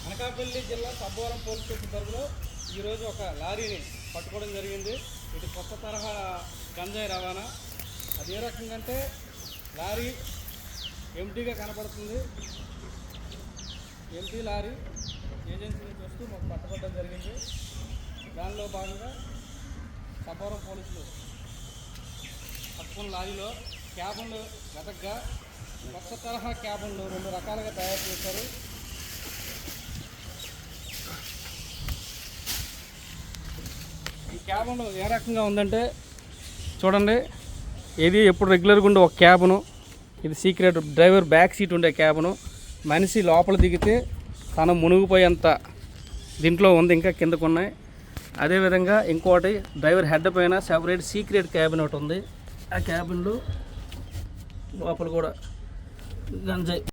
అనకాపల్లి జిల్లా Sabbavaram police station పరిధిలో ఈరోజు ఒక లారీని పట్టుకోవడం జరిగింది. ఇది కొత్త తరహా గంజాయి రవాణా. అది ఏ రకంగా అంటే లారీ ఎంటీగా కనపడుతుంది. ఎంటీ లారీ ఏజెన్సీ నుంచి వస్తూ మాకు పట్టుకోవడం జరిగింది. దానిలో భాగంగా సబ్బవరం పోలీసులు పట్టుకున్న లారీలో క్యాబన్లు వెతగ్గా కొత్త తరహా క్యాబన్లు 2 రకాలుగా తయారు చేశారు. ఈ క్యాబన్ ఏ రకంగా ఉందంటే చూడండి, ఇది ఎప్పుడు రెగ్యులర్గా ఉండే ఒక క్యాబను, ఇది సీక్రెట్ డ్రైవర్ బ్యాక్ సీట్ ఉండే క్యాబను. మనిషి లోపల దిగితే తను మునిగిపోయేంత దీంట్లో ఉంది, ఇంకా కిందకు ఉన్నాయి. అదేవిధంగా ఇంకోటి డ్రైవర్ హెడ్ పైన సెపరేట్ సీక్రెట్ క్యాబిన్ ఒకటి ఉంది. ఆ క్యాబిన్లో లోపల కూడా గంజాయి